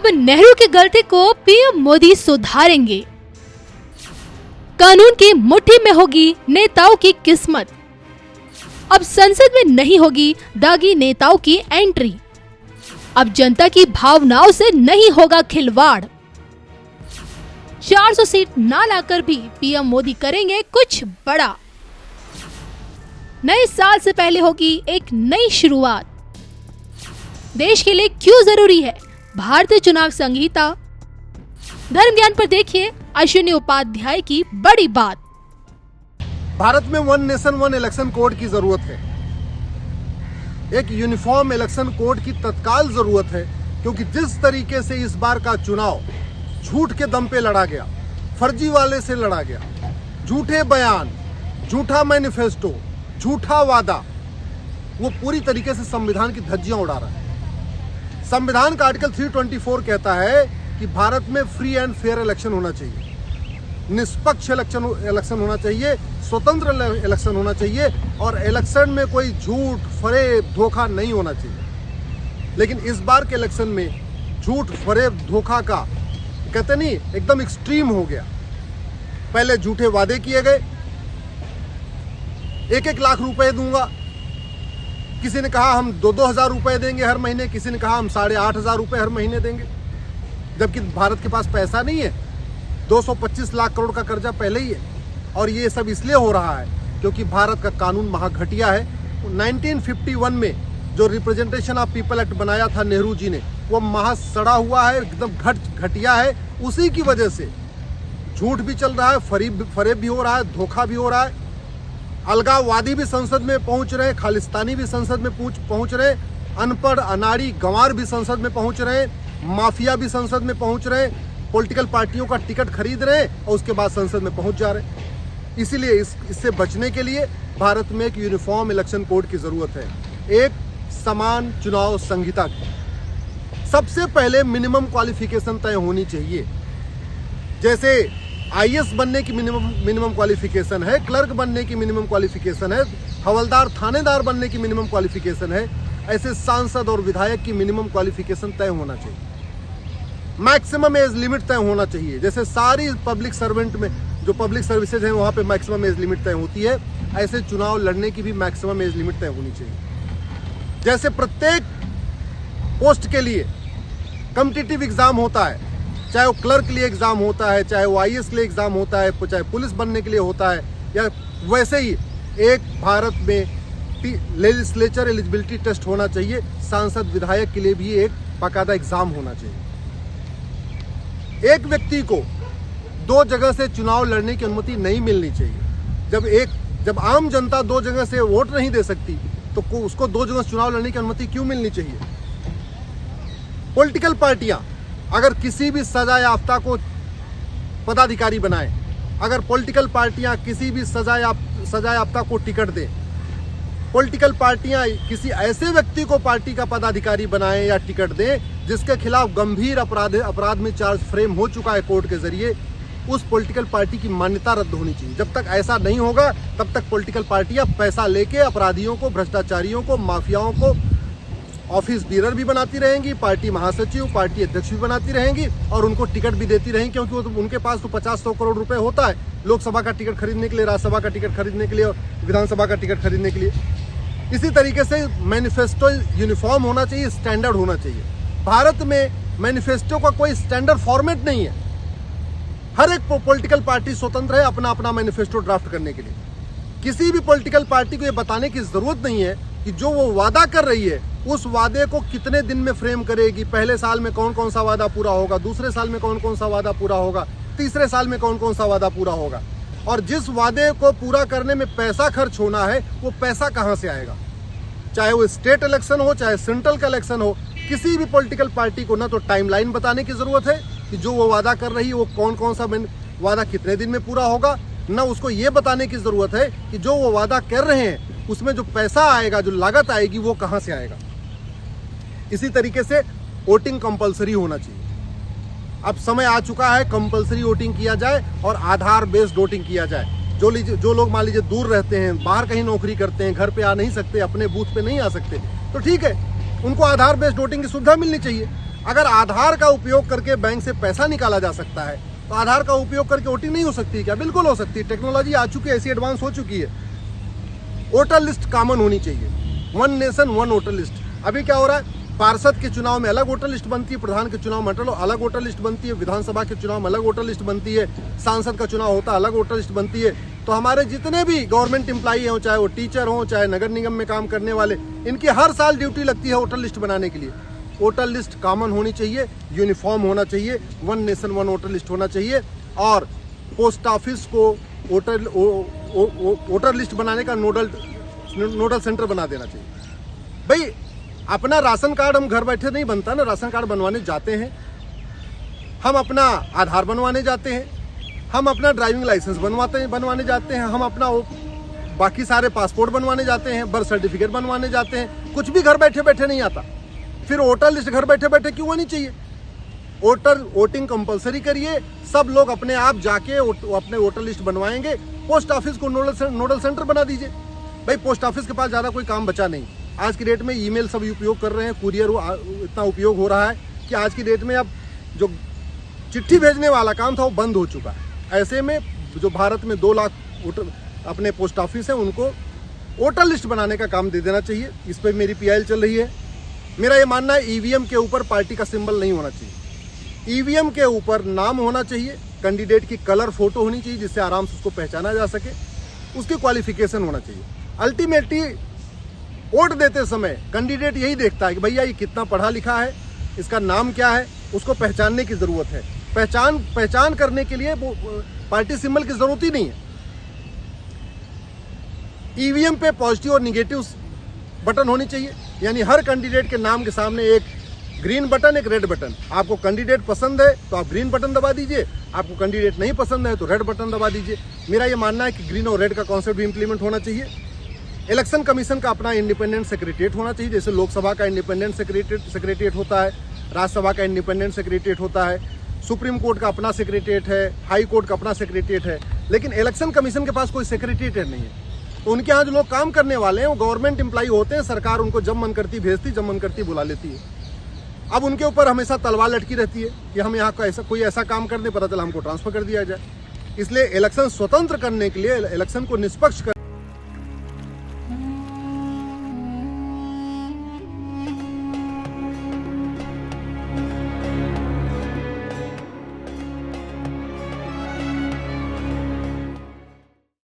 अब नेहरू की गलती को पीएम मोदी सुधारेंगे। कानून की मुट्ठी में होगी नेताओं की किस्मत। अब संसद में नहीं होगी दागी नेताओं की एंट्री। अब जनता की भावनाओं से नहीं होगा खिलवाड़। 400 सीट ना लाकर भी पीएम मोदी करेंगे कुछ बड़ा। नए साल से पहले होगी एक नई शुरुआत। देश के लिए क्यों जरूरी है भारतीय चुनाव संहिता? धर्म ज्ञान पर देखिए अश्विनी उपाध्याय की बड़ी बात। भारत में one nation one election code की जरूरत है। एक यूनिफॉर्म इलेक्शन कोड की तत्काल जरूरत है, क्योंकि जिस तरीके से इस बार का चुनाव झूठ के दम पे लड़ा गया, फर्जीवाले से लड़ा गया, झूठे बयान, झूठा मैनिफेस्टो, झूठा वादा, वो पूरी तरीके से संविधान की धज्जियां उड़ा रहा है। संविधान का आर्टिकल 324 कहता है कि भारत में फ्री एंड फेयर इलेक्शन होना चाहिए, निष्पक्ष इलेक्शन होना चाहिए, स्वतंत्र इलेक्शन होना चाहिए और इलेक्शन में कोई झूठ, फरेब, धोखा नहीं होना चाहिए। लेकिन इस बार के इलेक्शन में झूठ, फरेब, धोखा का कहते नहीं एकदम एक्सट्रीम हो गया। पहले झूठे वादे किए गए, 1-1 लाख रुपए दूंगा, किसी ने कहा हम 2-2 हजार रुपए देंगे हर महीने, किसी ने कहा हम 8,500 रुपए हर महीने देंगे, जबकि भारत के पास पैसा नहीं है। 225 लाख करोड़ का कर्जा पहले ही है और ये सब इसलिए हो रहा है क्योंकि भारत का कानून महाघटिया है। 1951 में जो रिप्रेजेंटेशन ऑफ पीपल एक्ट बनाया था नेहरू जी ने, वो महा सड़ा हुआ है, एकदम घटिया है। उसी की वजह से झूठ भी चल रहा है, फरेब भी हो रहा है, धोखा भी हो रहा है। अलगाववादी भी संसद में पहुंच रहे, खालिस्तानी भी संसद में पहुंच रहे, अनपढ़, अनाड़ी, गंवार भी संसद में पहुंच रहे, माफिया भी संसद में पहुंच रहे, पॉलिटिकल पार्टियों का टिकट खरीद रहे और उसके बाद संसद में पहुंच जा रहे। इसीलिए इससे बचने के लिए भारत में एक यूनिफॉर्म इलेक्शन कोड की जरूरत है, एक समान चुनाव संहिता की। सबसे पहले मिनिमम क्वालिफिकेशन तय होनी चाहिए। जैसे आईएएस बनने की मिनिमम क्वालिफिकेशन है, क्लर्क बनने की मिनिमम क्वालिफिकेशन है, हवलदार, थानेदार बनने की मिनिमम क्वालिफिकेशन है, ऐसे सांसद और विधायक की मिनिमम क्वालिफिकेशन तय होना चाहिए। मैक्सिमम एज लिमिट तय होना चाहिए। जैसे सारी पब्लिक सर्वेंट में जो पब्लिक सर्विसेज हैं वहां पे मैक्सिमम एज लिमिट तय होती है, ऐसे चुनाव लड़ने की भी मैक्सिमम एज लिमिट तय होनी चाहिए। जैसे प्रत्येक पोस्ट के लिए कॉम्पिटिटिव एग्जाम होता है, चाहे वो क्लर्क के लिए एग्जाम होता है, चाहे वो आईएएस के लिए एग्जाम होता है, चाहे पुलिस बनने के लिए होता है, या वैसे ही एक भारत में लेजिस्लेचर एलिजिबिलिटी टेस्ट होना चाहिए। सांसद, विधायक के लिए भी एक बाकायदा एग्जाम होना चाहिए। एक व्यक्ति को 2 जगह से चुनाव लड़ने की अनुमति नहीं मिलनी चाहिए। जब आम जनता 2 जगह से वोट नहीं दे सकती तो उसको 2 जगह से चुनाव लड़ने की अनुमति क्यों मिलनी चाहिए? पॉलिटिकल पार्टियां अगर किसी भी सजा याफ्ता को पदाधिकारी बनाए, अगर पॉलिटिकल पार्टियां किसी भी सजा याफ्ता को टिकट दें, पॉलिटिकल पार्टियां किसी ऐसे व्यक्ति को पार्टी का पदाधिकारी बनाएं या टिकट दें जिसके खिलाफ गंभीर अपराध में चार्ज फ्रेम हो चुका है कोर्ट के जरिए, उस पॉलिटिकल पार्टी की मान्यता रद्द होनी चाहिए। जब तक ऐसा नहीं होगा तब तक पॉलिटिकल पार्टियां पैसा लेके अपराधियों को, भ्रष्टाचारियों को, माफियाओं को ऑफिस बीरर भी बनाती रहेंगी, पार्टी महासचिव, पार्टी अध्यक्ष भी बनाती रहेंगी और उनको टिकट भी देती रहेंगी, क्योंकि उनके पास तो 50-100 करोड़ रुपए होता है लोकसभा का टिकट खरीदने के लिए, राज्यसभा का टिकट खरीदने के लिए और विधानसभा का टिकट खरीदने के लिए। इसी तरीके से मैनिफेस्टो यूनिफॉर्म होना चाहिए, स्टैंडर्ड होना चाहिए। भारत में मैनिफेस्टो का कोई स्टैंडर्ड फॉर्मेट नहीं है। हर एक पॉलिटिकल पार्टी स्वतंत्र है अपना अपना मैनिफेस्टो ड्राफ्ट करने के लिए। किसी भी पॉलिटिकल पार्टी को ये बताने की जरूरत नहीं है कि जो वो वादा कर रही है उस वादे को कितने दिन में फ्रेम करेगी, पहले साल में कौन कौन सा वादा पूरा होगा, दूसरे साल में कौन कौन सा वादा पूरा होगा, तीसरे साल में कौन कौन सा वादा पूरा होगा, और जिस वादे को पूरा करने में पैसा खर्च होना है वो पैसा कहां से आएगा। चाहे वो स्टेट इलेक्शन हो, चाहे सेंट्रल का इलेक्शन हो, किसी भी पॉलिटिकल पार्टी को ना तो टाइमलाइन बताने की जरूरत है कि जो वो वादा कर रही है वो कौन कौन सा वादा कितने दिन में पूरा होगा, ना उसको ये बताने की जरूरत है कि जो वो वादा कर रहे हैं उसमें जो पैसा आएगा, जो लागत आएगी, वो कहां से आएगा। इसी तरीके से वोटिंग कंपलसरी होना चाहिए। अब समय आ चुका है कंपलसरी वोटिंग किया जाए और आधार बेस्ड वोटिंग किया जाए। जो लोग मान लीजिए दूर रहते हैं, बाहर कहीं नौकरी करते हैं, घर पे आ नहीं सकते, अपने बूथ पे नहीं आ सकते, तो ठीक है, उनको आधार बेस्ड वोटिंग की सुविधा मिलनी चाहिए। अगर आधार का उपयोग करके बैंक से पैसा निकाला जा सकता है तो आधार का उपयोग करके वोटिंग नहीं हो सकती क्या? बिल्कुल हो सकती है। टेक्नोलॉजी आ चुकी है, ऐसी एडवांस हो चुकी है। वोटर लिस्ट कॉमन होनी चाहिए, one nation one voter list. अभी क्या हो रहा है, पार्षद के चुनाव में अलग वोटर लिस्ट बनती है, प्रधान के चुनाव में अलग वोटर लिस्ट बनती है, विधानसभा के चुनाव में अलग वोटर लिस्ट बनती है, सांसद का चुनाव होता है अलग वोटर लिस्ट बनती है। तो हमारे जितने भी गवर्नमेंट एम्प्लॉई हों, चाहे वो टीचर हों, चाहे नगर निगम में काम करने वाले, इनकी हर साल ड्यूटी लगती है वोटर लिस्ट बनाने के लिए। वोटर लिस्ट कॉमन होनी चाहिए, यूनिफॉर्म होना चाहिए, one nation one voter list होना चाहिए। और पोस्ट ऑफिस को वोटर लिस्ट बनाने का नोडल सेंटर बना देना चाहिए। भाई अपना राशन कार्ड हम घर बैठे नहीं बनता ना, राशन कार्ड बनवाने जाते हैं, हम अपना आधार बनवाने जाते हैं, हम अपना ड्राइविंग लाइसेंस बनवाने जाते हैं, हम अपना बाकी सारे पासपोर्ट बनवाने जाते हैं, बर्थ सर्टिफिकेट बनवाने जाते हैं। कुछ भी घर बैठे बैठे नहीं आता। फिर वोटर लिस्ट घर बैठे बैठे क्यों होनी चाहिए? वोटिंग कंपलसरी करिए, सब लोग अपने आप जाके अपने वोटर लिस्ट बनवाएंगे। पोस्ट ऑफिस को नोडल सेंटर बना दीजिए। भाई पोस्ट ऑफिस के पास ज़्यादा कोई काम बचा नहीं। आज की डेट में ईमेल सब उपयोग कर रहे हैं, कुरियर इतना उपयोग हो रहा है कि आज की डेट में अब जो चिट्ठी भेजने वाला काम था वो बंद हो चुका है। ऐसे में जो भारत में 2 लाख वोटर अपने पोस्ट ऑफिस है, उनको वोटर लिस्ट बनाने का काम दे देना चाहिए। इस पर मेरी पीआईएल चल रही है। मेरा ये मानना है ईवीएम के ऊपर पार्टी का सिंबल नहीं होना चाहिए। ईवीएम के ऊपर नाम होना चाहिए, कैंडिडेट की कलर फोटो होनी चाहिए जिससे आराम से उसको पहचाना जा सके, उसकी क्वालिफिकेशन होना चाहिए। अल्टीमेटली वोट देते समय कैंडिडेट यही देखता है कि भैया ये कितना पढ़ा लिखा है, इसका नाम क्या है, उसको पहचानने की जरूरत है। पहचान करने के लिए वो पार्टी सिंबल की जरूरत ही नहीं है। ईवीएम पे पॉजिटिव और निगेटिव बटन होनी चाहिए, यानी हर कैंडिडेट के नाम के सामने एक ग्रीन बटन, एक रेड बटन। आपको कैंडिडेट पसंद है तो आप ग्रीन बटन दबा दीजिए, आपको कैंडिडेट नहीं पसंद है तो रेड बटन दबा दीजिए। मेरा ये मानना है कि ग्रीन और रेड का कॉन्सेप्ट भी इंप्लीमेंट होना चाहिए। इलेक्शन कमीशन का अपना इंडिपेंडेंट सेक्रेटरिएट होना चाहिए, जैसे लोकसभा का इंडिपेंडेंट सेक्रेटरिएट होता है, राज्यसभा का इंडिपेंडेंट सेक्रेटरिएट होता है, सुप्रीम कोर्ट का अपना सेक्रेटरिएट है, हाई कोर्ट का अपना सेक्रेटरिएट है। लेकिन इलेक्शन कमीशन के पास कोई सेक्रेटरिएट नहीं है। तो उनके यहाँ जो लोग काम करने वाले हैं वो गवर्नमेंट एम्प्लॉई होते हैं, सरकार उनको जब मन करती भेजती, जब मन करती बुला लेती है। अब उनके ऊपर हमेशा तलवार लटकी रहती है कि हम यहाँ का कोई ऐसा काम कर दे, पता चला हमको ट्रांसफर कर दिया जाए। इसलिए इलेक्शन स्वतंत्र करने के लिए, इलेक्शन को निष्पक्ष